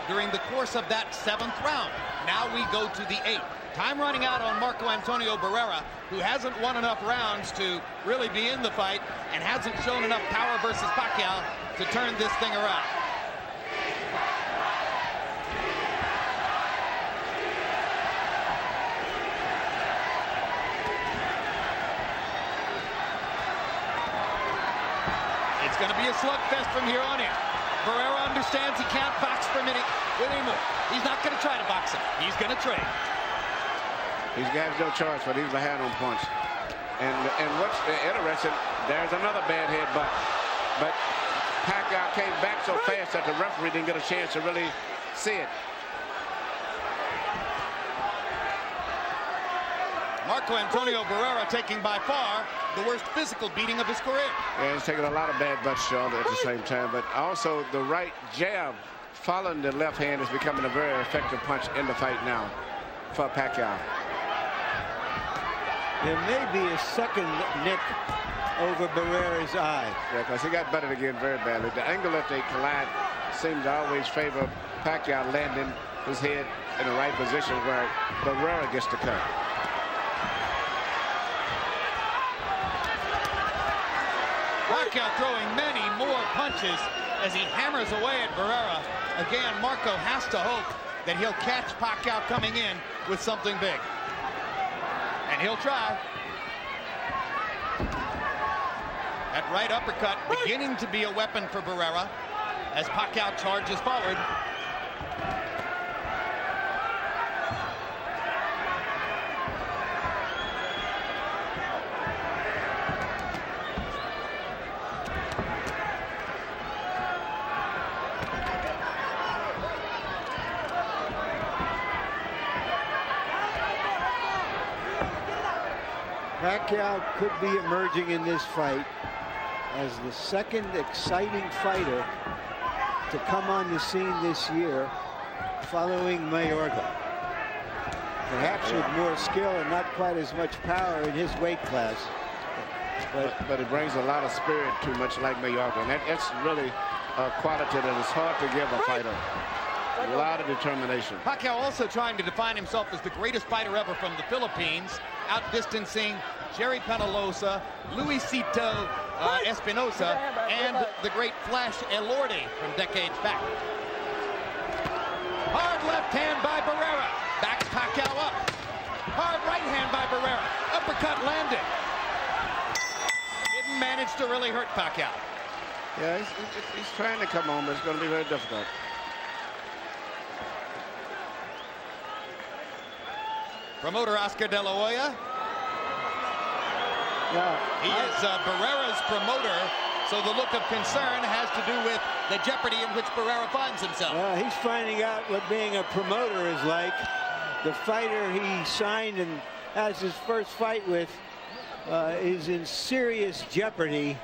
during the course of that 7th round. Now we go to the 8th. Time running out on Marco Antonio Barrera, who hasn't won enough rounds to really be in the fight and hasn't shown enough power versus Pacquiao to turn this thing around. It's going to be a slugfest from here on in. Barrera understands he can't box for a minute anymore. He's not going to try to box him. He's going to trade. He's got no choice, but he's behind on punch. And what's interesting, there's another bad headbutt. But Pacquiao came back so fast that the referee didn't get a chance to really see it. Marco Antonio Barrera taking by far the worst physical beating of his career. Yeah, he's taking a lot of bad butts, Sean, at the same time. But also the right jab following the left hand is becoming a very effective punch in the fight now for Pacquiao. There may be a second nick over Barrera's eye. Yeah, because he got butted again very badly. The angle that they collide seems to always favor Pacquiao landing his head in the right position where Barrera gets the cut. Pacquiao throwing many more punches as he hammers away at Barrera. Again, Marco has to hope that he'll catch Pacquiao coming in with something big. And he'll try. That right uppercut beginning to be a weapon for Barrera as Pacquiao charges forward. Pacquiao could be emerging in this fight as the second exciting fighter to come on the scene this year following Mayorga. Perhaps with more skill and not quite as much power in his weight class. But it brings a lot of spirit too, much like Mayorga. And that's really a quality that is hard to give a fighter. A lot of determination. Pacquiao also trying to define himself as the greatest fighter ever from the Philippines, outdistancing Jerry Penalosa, Luisito Espinosa, and the great Flash Elordi from decades back. Hard left hand by Barrera. Backs Pacquiao up. Hard right hand by Barrera. Uppercut landed. Didn't manage to really hurt Pacquiao. Yeah, he's trying to come on, but it's going to be very difficult. Promoter Oscar De La Hoya. He is Barrera's promoter, so the look of concern has to do with the jeopardy in which Barrera finds himself. He's finding out what being a promoter is like. The fighter he signed and has his first fight with is in serious jeopardy.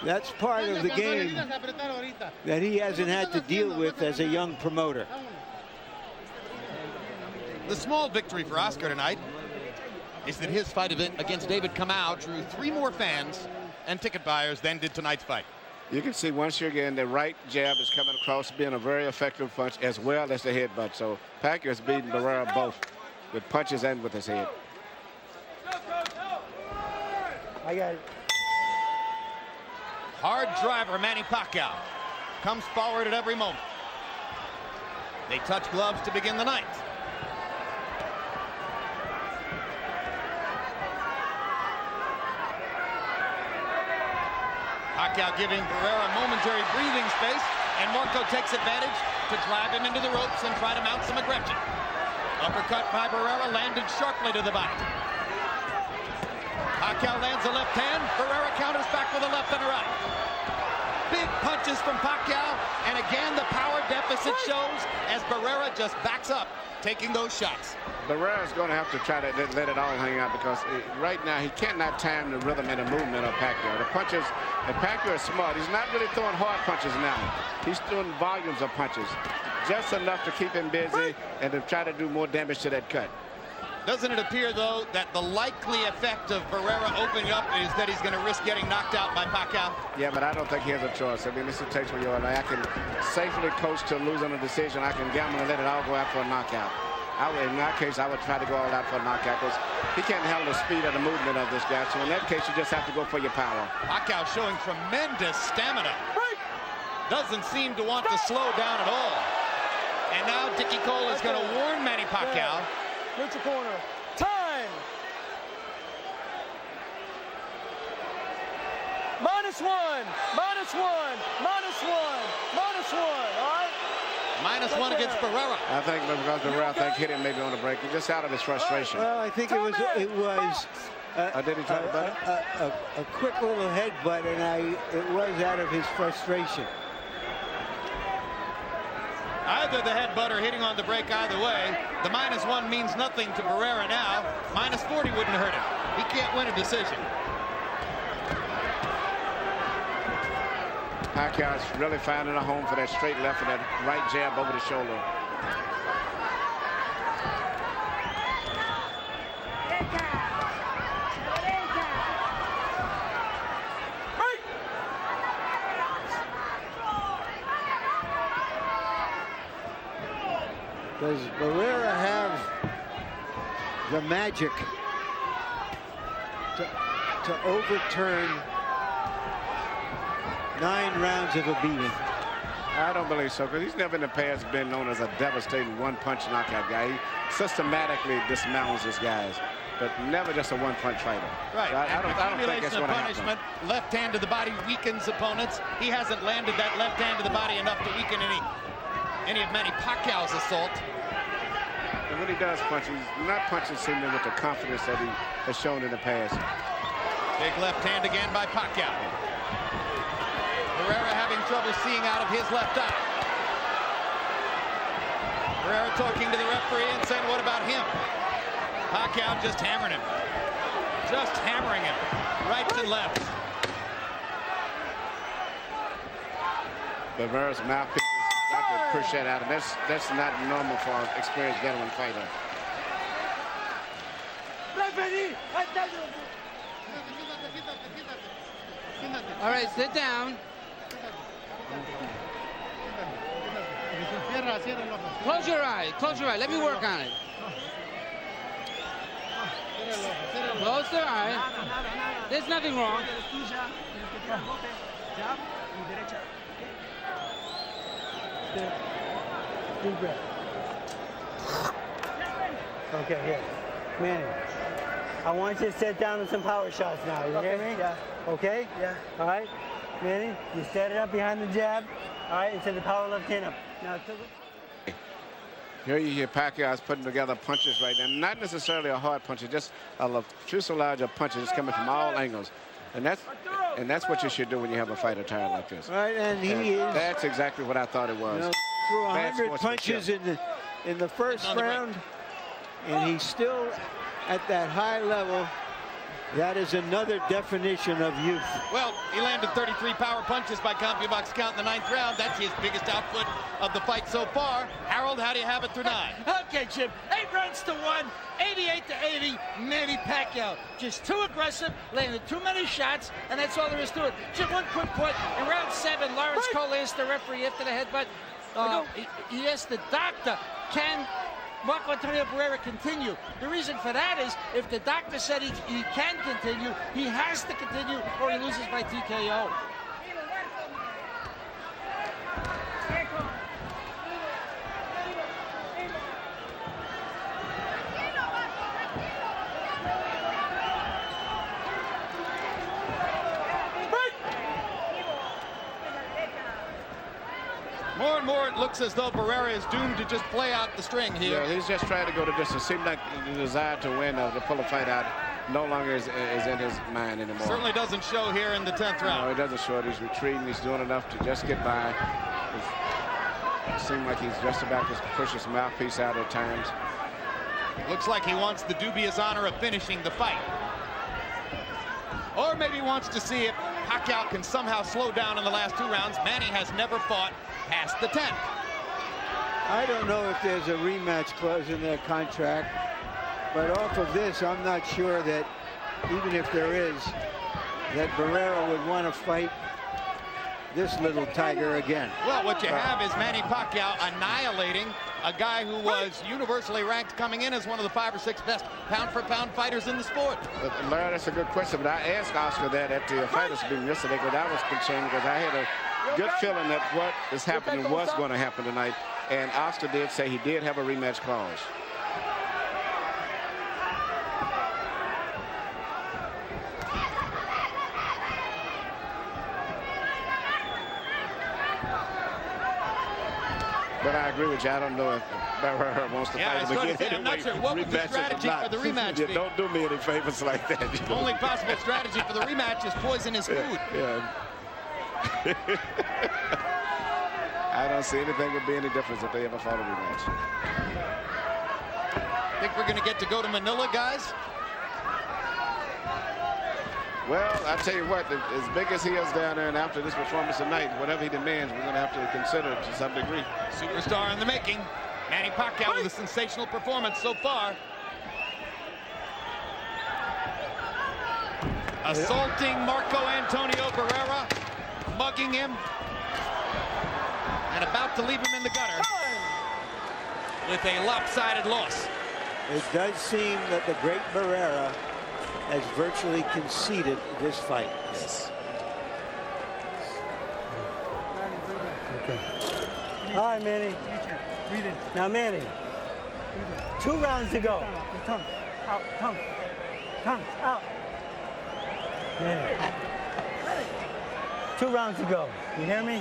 That's part of the game that he hasn't had to deal with as a young promoter. The small victory for Oscar tonight is that his fight against David Kamau drew 3 more fans and ticket buyers than did tonight's fight. You can see once again the right jab is coming across, being a very effective punch as well as the headbutt. So Pacquiao has beaten Barrera both with punches and with his head. I got it. Hard driver, Manny Pacquiao. Comes forward at every moment. They touch gloves to begin the ninth. Pacquiao giving Barrera momentary breathing space, and Marco takes advantage to drive him into the ropes and try to mount some aggression. Uppercut by Barrera landed sharply to the body. Pacquiao lands a left hand. Barrera counters back with a left and a right. Big punches from Pacquiao, and again the power deficit shows as Barrera just backs up, taking those shots. Barrera's going to have to try to let it all hang out, because right now he cannot time the rhythm and the movement of Pacquiao. The punches, and Pacquiao is smart. He's not really throwing hard punches now. He's throwing volumes of punches, just enough to keep him busy and to try to do more damage to that cut. Doesn't it appear, though, that the likely effect of Barrera opening up is that he's going to risk getting knocked out by Pacquiao? Yeah, but I don't think he has a choice. I mean, this is a case where I can safely coach to losing a decision. I can gamble and let it all go out for a knockout. In that case, I would try to go all out for a knockout, because he can't handle the speed of the movement of this guy. So in that case, you just have to go for your power. Pacquiao showing tremendous stamina. Doesn't seem to want to slow down at all. And now Dickie Cole is going to warn Manny Pacquiao. Neutral corner. Time! -1, -1, -1, -1, all right? -1 against Barrera. I think because Barrera hit him maybe on the break. He's just out of his frustration. Well, I think it was did he try to butt it? a quick little headbutt, and it was out of his frustration. Either the headbutt or hitting on the break, either way. The -1 means nothing to Barrera now. -40 wouldn't hurt him. He can't win a decision. Pacquiao's really finding a home for that straight left and that right jab over the shoulder. Does Barrera have the magic to overturn 9 rounds of a beating? I don't believe so, because he's never in the past been known as a devastating one-punch knockout guy. He systematically dismounts his guys, but never just a one-punch fighter. Right. So I don't think that's of going to punishment. happen. Left hand to the body weakens opponents. He hasn't landed that left hand to the body enough to weaken any of Manny Pacquiao's assault. And when he does punch, he's not punching seemingly with the confidence that he has shown in the past. Big left hand again by Pacquiao. Barrera having trouble seeing out of his left eye. Barrera talking to the referee and saying, what about him? Pacquiao just hammering him. Just hammering him. Rights and lefts. Barrera's mouthpiece is not to push that out, and that's not normal for an experienced veteran fighter. All right, sit down. Close your eye. Close your eye. Let me work on it. Close the eye. There's nothing wrong. Deep breath. Okay, here. Manny, I want you to set down on some power shots now. You hear me? Yeah. Okay? Yeah. All right? Manny, you set it up behind the jab. All right, and send the power left hand up. Now, Here you hear Pacquiao's putting together punches right now. Not necessarily a hard punch, just a fuselage of punches coming from all angles. And that's what you should do when you have a fight attire like this. Right, and that's exactly what I thought it was. Threw 100 punches in the first round, and he's still at that high level That is another definition of youth. Well, he landed 33 power punches by CompuBox count in the 9th round. That's his biggest output of the fight so far. Harold, how do you have it through 9? Okay, Jim. 8 rounds to 1, 88-80. Manny Pacquiao just too aggressive, landed too many shots, and that's all there is to it. Jim, one quick point. In round 7, Lawrence Cole asked the referee after the headbutt. He asked the doctor, can Marco Antonio Barrera continue? The reason for that is if the doctor said he can continue, he has to continue or he loses by TKO. More and more, it looks as though Barrera is doomed to just play out the string here. Yeah, he's just trying to go to distance. It seemed like the desire to win, to pull a fight out, no longer is in his mind anymore. Certainly doesn't show here in the 10th round. No, he doesn't show it. He's retreating. He's doing enough to just get by. It seems like he's just about to push his mouthpiece out at times. Looks like he wants the dubious honor of finishing the fight. Or maybe wants to see if Pacquiao can somehow slow down in the last 2 rounds. Manny has never fought past the 10th. I don't know if there's a rematch clause in their contract, but off of this, I'm not sure that even if there is, that Barrera would want to fight this little tiger again. Well, what you have is Manny Pacquiao annihilating a guy who was universally ranked coming in as one of the 5 or 6 best pound-for-pound fighters in the sport. Larry, that's a good question, but I asked Oscar that at the fighters meeting yesterday because I was concerned because I had a good feeling that what is happening was going to happen tonight, and Oscar did say he did have a rematch clause. But I agree with you. I don't know if Barrera wants to fight him again anyway. I'm not sure what would the strategy for the rematch be. Don't do me any favors like that. The only possible strategy for the rematch is poison his food. Yeah. I don't see anything would be any difference if they ever fought a rematch. Think we're going to get to go to Manila, guys? Well, I tell you what, as big as he is down there, and after this performance tonight, whatever he demands, we're going to have to consider it to some degree. Superstar in the making. Manny Pacquiao with a sensational performance so far. Assaulting Marco Antonio Barrera, mugging him, and about to leave him in the gutter with a lopsided loss. It does seem that the great Barrera has virtually conceded this fight. Yes. Okay. All right, Manny. Now, Manny, 2 rounds to go. Tongue out, tongue out. Manny. 2 rounds to go. You hear me?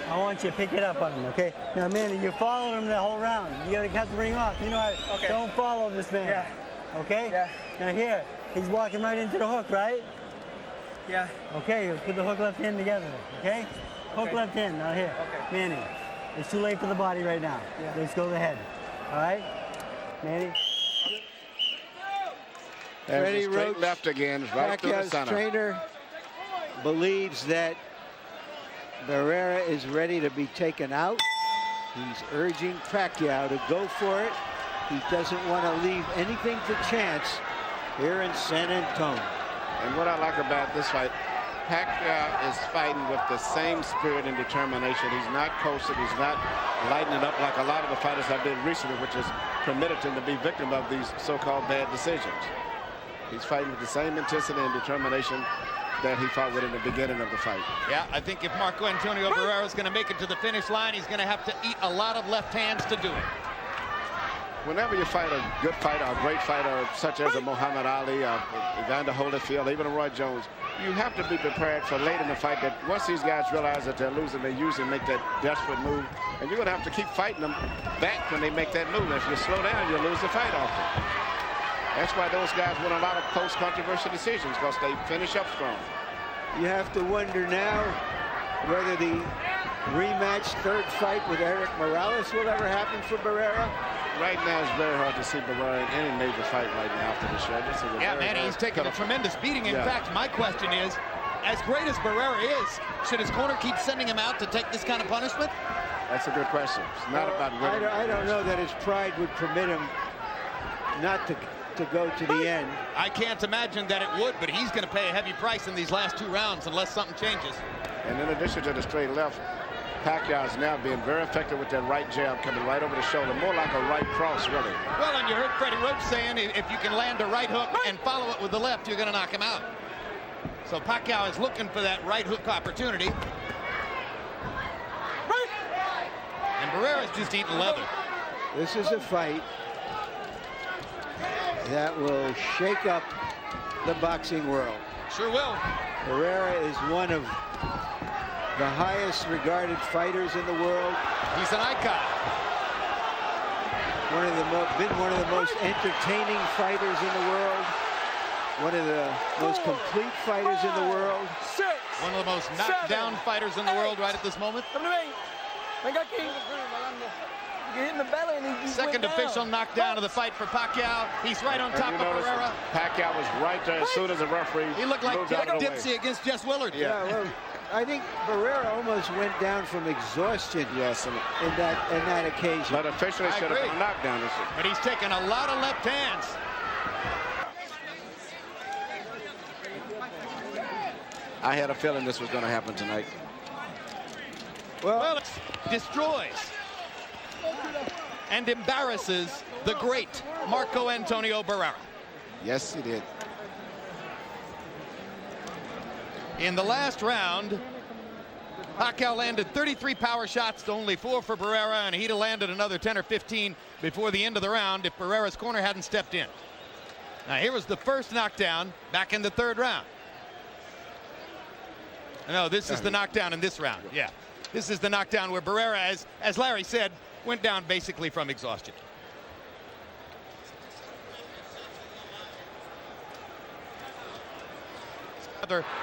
I want you to pick it up on him, okay? Now, Manny, you followed him the whole round. You gotta cut the ring off. You know, don't follow this man. Yeah. Okay? Yeah. Now here, he's walking right into the hook, right? Yeah. Okay, put the hook left hand together, okay? Hook left hand, now here. Okay. Manny, it's too late for the body right now. Yeah. Let's go to the head, all right? Manny. Freddie Straight Roach, left again, right through the Pacquiao's center. trainer, believes that Barrera is ready to be taken out. He's urging Pacquiao to go for it. He doesn't want to leave anything to chance here in San Antonio. And what I like about this fight, Pacquiao is fighting with the same spirit and determination. He's not coasting. He's not lighting it up like a lot of the fighters have been recently, which has permitted him to be victim of these so-called bad decisions. He's fighting with the same intensity and determination that he fought with in the beginning of the fight. Yeah, I think if Marco Antonio Barrera is going to make it to the finish line, he's going to have to eat a lot of left hands to do it. Whenever you fight a good fighter, a great fighter, such as a Muhammad Ali, Evander Holyfield, even a Roy Jones, you have to be prepared for late in the fight that once these guys realize that they're losing, they usually make that desperate move. And you're going to have to keep fighting them back when they make that move. If you slow down, you lose the fight often. That's why those guys win a lot of close controversial decisions, because they finish up strong. You have to wonder now whether the rematch 3rd fight with Eric Morales will ever happen for Barrera. Right now, it's very hard to see Barrera in any major fight right now after the show. Yeah, Manny, he's taking a tremendous beating. In fact, my question is, as great as Barrera is, should his corner keep sending him out to take this kind of punishment? That's a good question. It's not about winning. I don't know that his pride would permit him not to go to the end. I can't imagine that it would, but he's going to pay a heavy price in these last 2 rounds unless something changes. And in addition to the straight left, Pacquiao is now being very effective with that right jab coming right over the shoulder, more like a right cross, really. Well, and you heard Freddie Roach saying if you can land a right hook and follow it with the left, you're going to knock him out. So Pacquiao is looking for that right hook opportunity. And Barrera's just eating leather. This is a fight that will shake up the boxing world. Sure will. Barrera is one of the highest regarded fighters in the world. He's an icon. Been one of the most entertaining fighters in the world. One of the most complete fighters in the world. One of the most knocked down fighters in the world right at this moment. Second official knockdown of the fight for Pacquiao. He's right on top of Barrera. Pacquiao was right there as soon as the referee. He looked like Dipsy against Jess Willard. Yeah, well, I think Barrera almost went down from exhaustion. Yes, in that occasion. But officially should have been a knockdown. But he's taken a lot of left hands. I had a feeling this was going to happen tonight. Well, it destroys and embarrasses the great Marco Antonio Barrera. Yes, he did. In the last round, Pacquiao landed 33 power shots to only 4 for Barrera, and he'd have landed another 10 or 15 before the end of the round if Barrera's corner hadn't stepped in. Now, here was the first knockdown back in the 3rd round. No, this is the knockdown in this round. Yeah, this is the knockdown where Barrera, as Larry said, went down basically from exhaustion.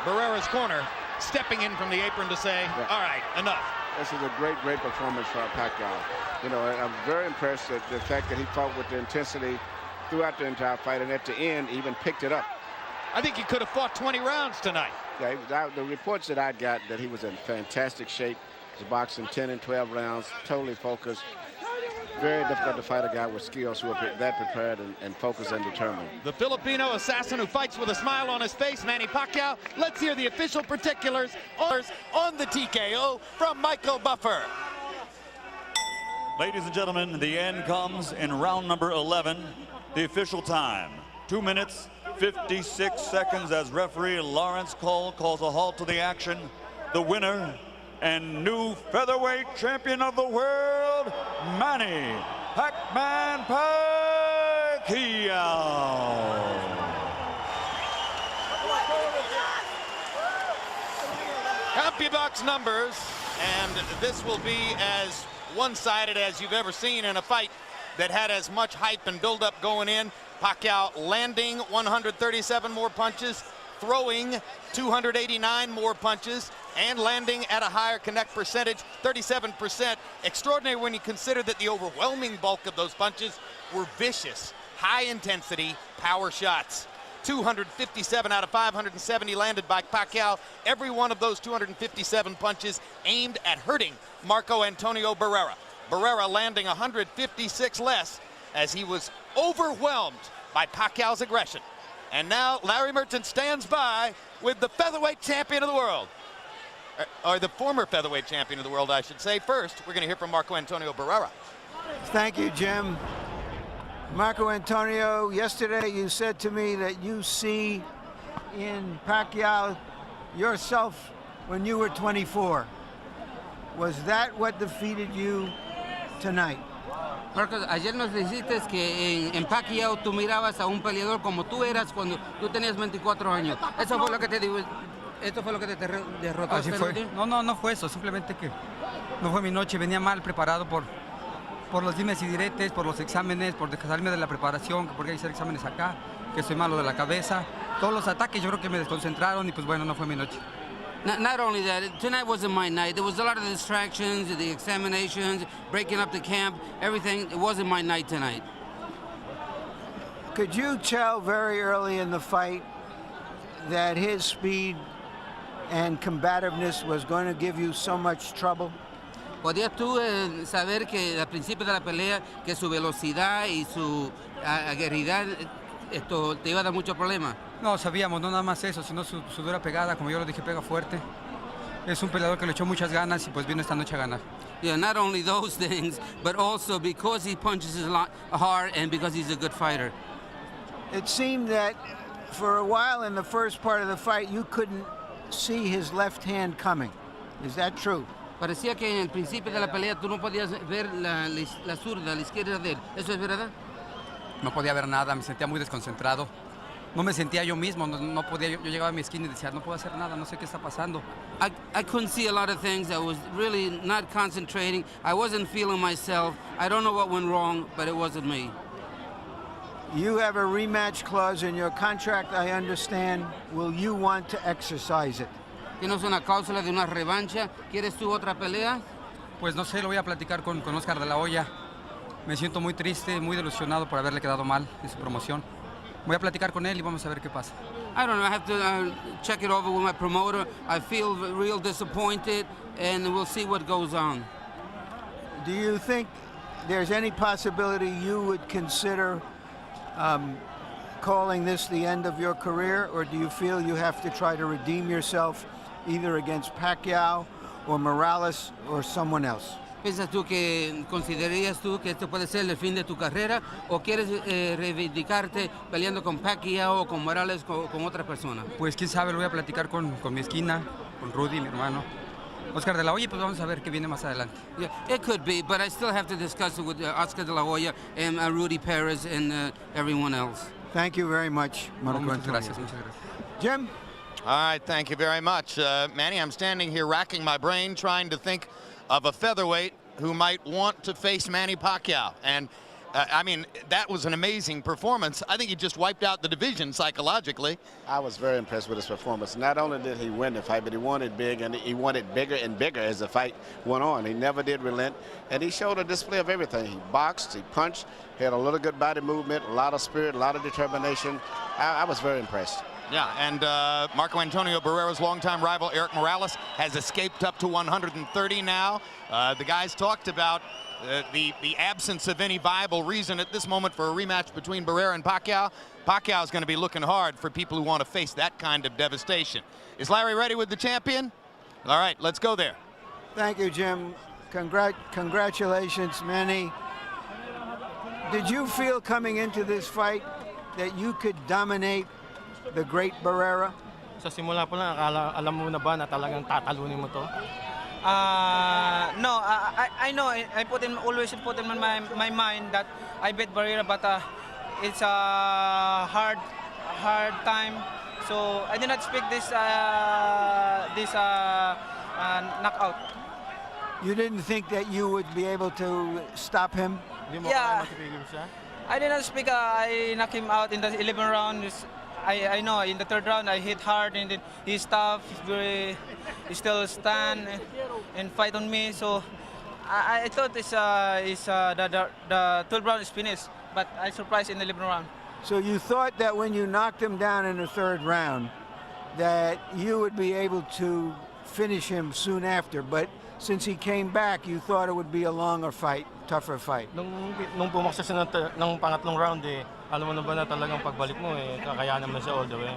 Barrera's corner stepping in from the apron to say, all right, enough. This is a great performance for Pacquiao. You know, I'm very impressed at the fact that he fought with the intensity throughout the entire fight, and at the end even picked it up. I think he could have fought 20 rounds tonight. Yeah, the reports that I got that he was in fantastic shape. He's boxing 10 and 12 rounds, totally focused. Very difficult to fight a guy with skills who are that prepared and focused and determined. The Filipino assassin who fights with a smile on his face, Manny Pacquiao. Let's hear the official particulars on the TKO from Michael Buffer. Ladies and gentlemen, the end comes in round number 11. The official time, 2 minutes, 56 seconds as referee Lawrence Cole calls a halt to the action. The winner and new featherweight champion of the world, Manny Pac-Man Pacquiao. CompuBox numbers, and this will be as one-sided as you've ever seen in a fight that had as much hype and build-up going in. Pacquiao landing 137 more punches, throwing 289 more punches, and landing at a higher connect percentage, 37%. Extraordinary when you consider that the overwhelming bulk of those punches were vicious, high-intensity power shots. 257 out of 570 landed by Pacquiao. Every one of those 257 punches aimed at hurting Marco Antonio Barrera. Barrera landing 156 less as he was overwhelmed by Pacquiao's aggression. And now Larry Merchant stands by with the featherweight champion of the world. Or the former featherweight champion of the world, I should say. First, we're going to hear from Marco Antonio Barrera. Thank you, Jim. Marco Antonio, yesterday you said to me that you see in Pacquiao yourself when you were 24. Was that what defeated you tonight? Marcos, ayer nos dijiste que en Pacquiao tú mirabas a un peleador como tú eras cuando tú tenías 24 años. Eso fue lo que te digo. ¿Esto fue lo que te derrotó? Así fue. No fue eso. Simplemente que no fue mi noche. Venía mal preparado por los dimes y diretes, por los exámenes, por salirme de la preparación, porque hay que hacer exámenes acá, que soy malo de la cabeza. Todos los ataques yo creo que me desconcentraron y pues bueno, no fue mi noche. Not only that, tonight wasn't my night. There was a lot of distractions, the examinations, breaking up the camp, everything. It wasn't my night tonight. Could you tell very early in the fight that his speed and combativeness was going to give you so much trouble? ¿Podías tú saber que al principio de la pelea que su velocidad y su aguerridad esto te iba a dar mucho problema? No, sabíamos, no nada más eso, sino su dura pegada, como yo lo dije, pega fuerte. Es un peleador que le echó muchas ganas y pues vino esta noche a ganar. Yeah, not only those things, but also because he punches a lot hard and because he's a good fighter. It seemed that for a while in the first part of the fight, you couldn't see his left hand coming. Is that true? Parecía que en el principio de la pelea tú no podías ver la zurda, la izquierda de él. ¿Eso es verdad? No podía ver nada, me sentía muy desconcentrado. No me sentía yo mismo, no podía, yo llegaba a mi esquina y decía, no puedo hacer nada, no sé qué está pasando. I couldn't see a lot of things. I was really not concentrating. I wasn't feeling myself. I don't know what went wrong, but it wasn't me. You have a rematch clause in your contract, I understand. Will you want to exercise it? ¿Tienes una cláusula de una revancha? ¿Quieres tú otra pelea? Pues no sé, lo voy a platicar con Oscar de la Hoya. Me siento muy triste, muy delusionado por haberle quedado mal en su promoción. Voy a platicar con él y vamos a ver qué pasa. I don't know. I have to check it over with my promoter. I feel real disappointed, and we'll see what goes on. Do you think there's any possibility you would consider calling this the end of your career, or do you feel you have to try to redeem yourself either against Pacquiao or Morales or someone else? ¿Piensas tú que considerarías tú que esto puede ser el fin de tu carrera o quieres reivindicarte peleando con Pacquiao o con Morales o con otra persona? Pues quién sabe, lo voy a platicar con mi esquina, con Rudy, mi hermano. Oscar de la Hoya, pues vamos a ver qué viene más adelante. Yeah, it could be, but I still have to discuss it with Oscar de la Hoya and Rudy Perez and everyone else. Thank you very much, Marco Muchas Antonio. gracias, muchas gracias. Jim? All right, thank you very much. Manny, I'm standing here racking my brain trying to think of a featherweight who might want to face Manny Pacquiao. And I mean, that was an amazing performance. I think he just wiped out the division psychologically. I was very impressed with his performance. Not only did he win the fight, but he won it big, and he won it bigger and bigger as the fight went on. He never did relent, and he showed a display of everything. He boxed, he punched, he had a little good body movement, a lot of spirit, a lot of determination. I was very impressed. Yeah, and Marco Antonio Barrera's longtime rival Eric Morales has escaped up to 130 now. The guys talked about the absence of any viable reason at this moment for a rematch between Barrera and Pacquiao. Pacquiao is going to be looking hard for people who want to face that kind of devastation. Is Larry ready with the champion? All right, let's go there. Thank you, Jim. Congratulations, Manny. Did you feel coming into this fight that you could dominate the great Barrera? Sa simula po lang, alam mo na ba na talagang tatalunin mo to? No, I know. Always put in my mind that I beat Barrera, but it's a hard time. So I did not expect this knockout. You didn't think that you would be able to stop him? Yeah. I did not expect I knocked him out in the 11th round. I know in the 3rd round I hit hard, and then he stopped. He still stand and fight on me. So I thought the 12th round is finished, but I surprised in the 11th round. So you thought that when you knocked him down in the 3rd round that you would be able to finish him soon after, but since he came back, you thought it would be a longer fight, tougher fight. Nung pumaksa siya ng pangatlong round, alam mo na ba na talagang pagbalik mo, kakayanan mo siya all the way?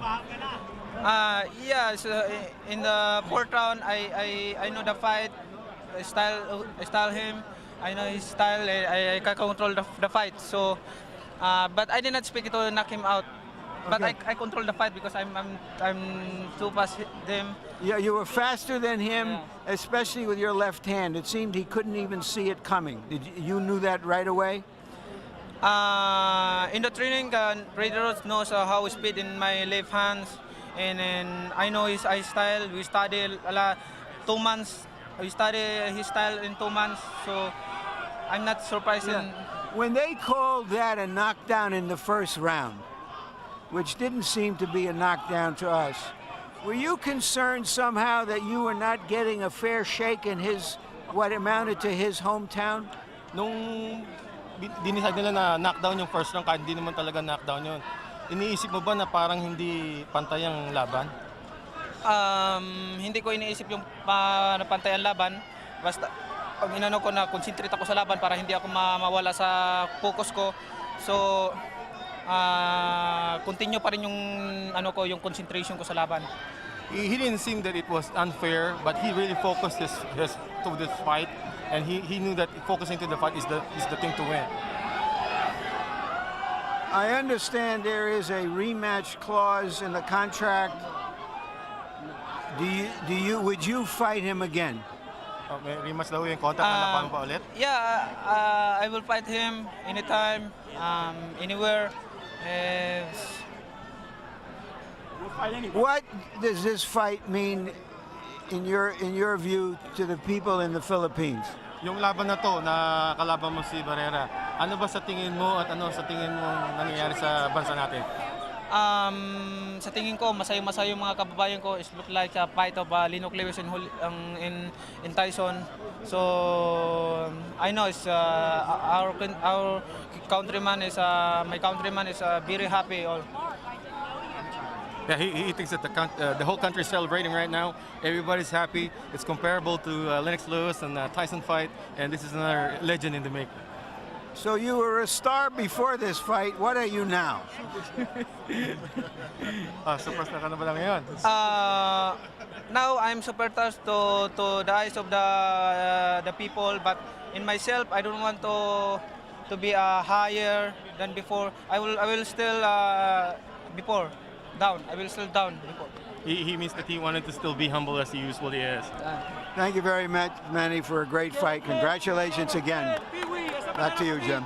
Yeah, so in the 4th round, I know the fight, style him. I know his style. I can control the fight. So, but I did not expect to knock him out. But okay. I control the fight because I'm too fast him. Yeah, you were faster than him, especially with your left hand. It seemed he couldn't even see it coming. You knew that right away? In the training, Barrera knows how to speed in my left hands, and I know his style. We studied a lot, 2 months. We studied his style in 2 months, so I'm not surprised. Yeah. When they called that a knockdown in the 1st round, which didn't seem to be a knockdown to us, Were you concerned somehow that you were not getting a fair shake in his, what amounted to his hometown? Nung dinisag nila na knockdown yung first round, kahit hindi naman talaga knockdown yun, iniisip mo ba na parang hindi pantay ang laban? Hindi ko iniisip yung napantay ang laban. Basta pag inano ko na concentrate ako sa laban para hindi ako mawala sa focus ko. So continue pa rin yung ano ko, yung concentration ko sa laban. He didn't seem that it was unfair, but he really focused his to this fight, and he knew that focusing to the fight is the thing to win. I understand there is a rematch clause in the contract. Would you fight him again? May rematch daw yung contract na laban pa ulit? Yeah, I will fight him anytime, anywhere. What does this fight mean in your view to the people in the Philippines? Yung laban na to na kalaban mo si Barrera, ano ba sa tingin mo at ano sa tingin mo nangyayari sa bansa natin? Sa tingin ko, masaya-masaya yung mga kababayan ko. It look like a fight of Linok Lewis in Tyson. So I know it's our countryman is my countryman is very happy. Yeah, he thinks that the whole country is celebrating right now. Everybody's happy. It's comparable to Lennox Lewis and Tyson fight, and this is another legend in the making. So you were a star before this fight. What are you now? Superstar ka na ba lang ngayon? Now I'm superstar to the eyes of the people, but in myself I don't want to be higher than before. I will still before down. I will still down before. He means that he wanted to still be humble as he usually is. Thank you very much, Manny, for a great fight. Congratulations again. Back to you, Jim.